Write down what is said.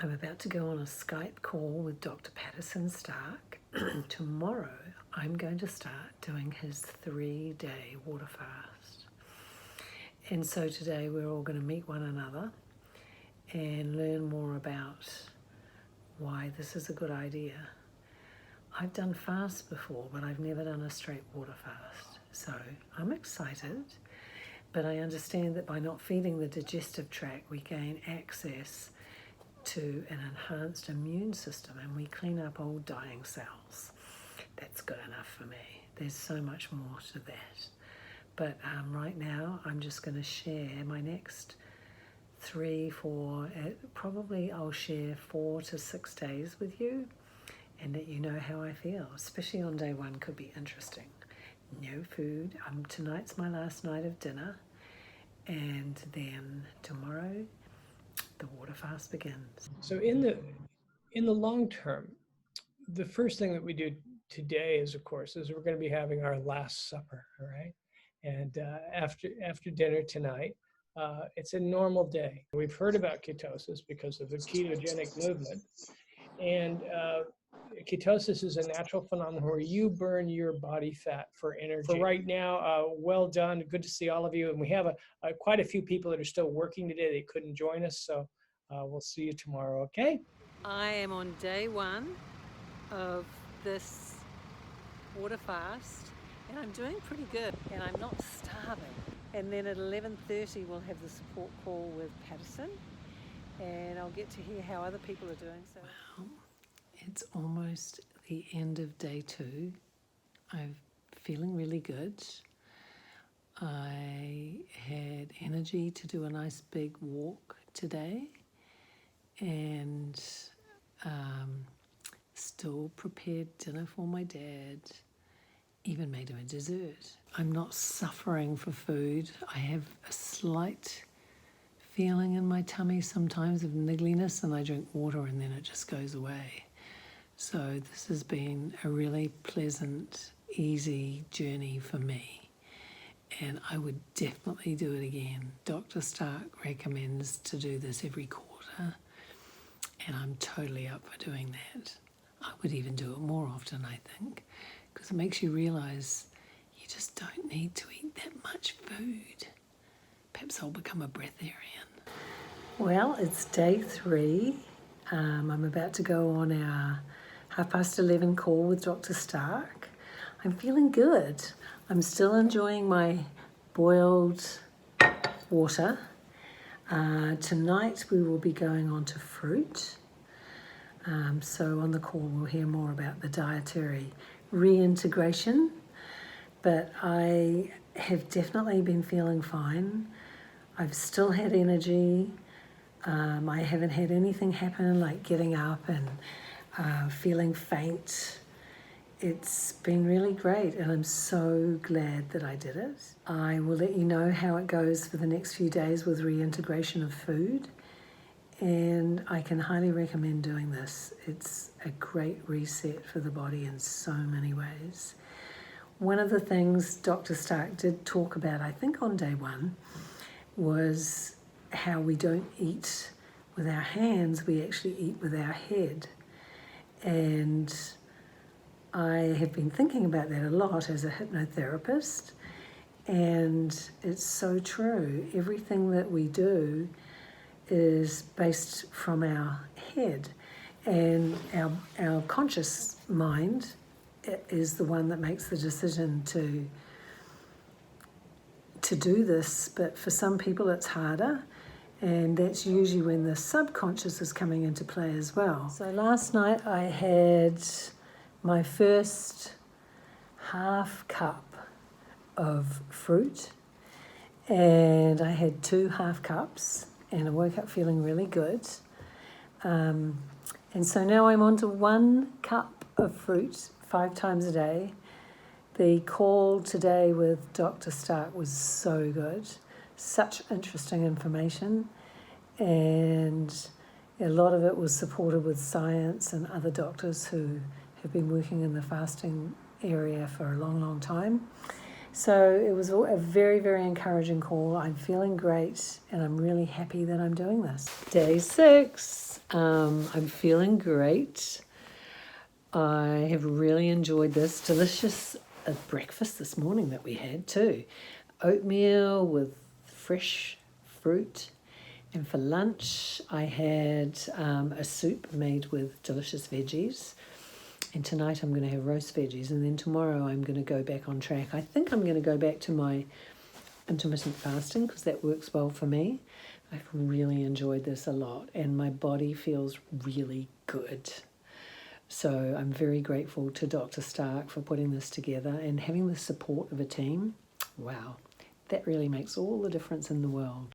I'm about to go on a Skype call with Dr. Patterson Stark. Tomorrow, I'm going to start doing his 3-day water fast. And so today, we're all going to meet one another and learn more about why this is a good idea. I've done fasts before, but I've never done a straight water fast. So I'm excited, but I understand that by not feeding the digestive tract, we gain access to an enhanced immune system and we clean up old dying cells. That's good enough for me. There's so much more to that. But right now, I'm just going to share my next 3-4, probably I'll share 4 to 6 days with you and let you know how I feel, especially on day 1 could be interesting. No food. Tonight's my last night of dinner, and then tomorrow the water fast begins. So in the long term, the first thing that we do today is, of course, is we're going to be having our last supper, all right? And after dinner tonight, it's a normal day. We've heard about ketosis because of the ketogenic movement, and ketosis is a natural phenomenon where you burn your body fat for energy. For right now, well done. Good to see all of you. And we have quite a few people that are still working today. They couldn't join us, so we'll see you tomorrow, okay? I am on day 1 of this water fast, and I'm doing pretty good, and I'm not starving. And then at 11:30 we'll have the support call with Patterson, and I'll get to hear how other people are doing. So wow, it's almost the end of day 2. I'm feeling really good. I had energy to do a nice big walk today, and still prepared dinner for my dad, even made him a dessert. I'm not suffering for food. I have a slight feeling in my tummy sometimes of niggliness, and I drink water and then it just goes away. So this has been a really pleasant, easy journey for me, and I would definitely do it again. Dr. Stark recommends to do this every quarter, and I'm totally up for doing that. I would even do it more often, I think, because it makes you realize you just don't need to eat that much food. Perhaps I'll become a breatharian. Well, it's day 3. I'm about to go on our 11:30 call with Dr. Stark. I'm feeling good. I'm still enjoying my boiled water. Tonight we will be going on to fruit. So on the call we'll hear more about the dietary reintegration, but I have definitely been feeling fine. I've still had energy. I haven't had anything happen like getting up and feeling faint. It's been really great, and I'm so glad that I did it. I will let you know how it goes for the next few days with reintegration of food, and I can highly recommend doing this. It's a great reset for the body in so many ways. One of the things Dr. Stark did talk about, I think on day 1, was how we don't eat with our hands, we actually eat with our head. And I have been thinking about that a lot as a hypnotherapist, and it's so true. Everything that we do is based from our head, and our conscious mind is the one that makes the decision to do this, but for some people it's harder, and that's usually when the subconscious is coming into play as well. So last night I had my first half cup of fruit, and I had 2 half cups, and I woke up feeling really good. And so now I'm on to 1 cup of fruit 5 times a day. The call today with Dr. Stark was so good, such interesting information, and a lot of it was supported with science and other doctors who have been working in the fasting area for a long, long time. So it was a very, very encouraging call. I'm feeling great and I'm really happy that I'm doing this. Day 6, I'm feeling great. I have really enjoyed this delicious breakfast this morning that we had too. Oatmeal with fresh fruit. And for lunch, I had a soup made with delicious veggies. And tonight I'm going to have roast veggies. And then tomorrow I'm going to go back on track. I think I'm going to go back to my intermittent fasting because that works well for me. I've really enjoyed this a lot and my body feels really good. So I'm very grateful to Dr. Stark for putting this together and having the support of a team. Wow, that really makes all the difference in the world.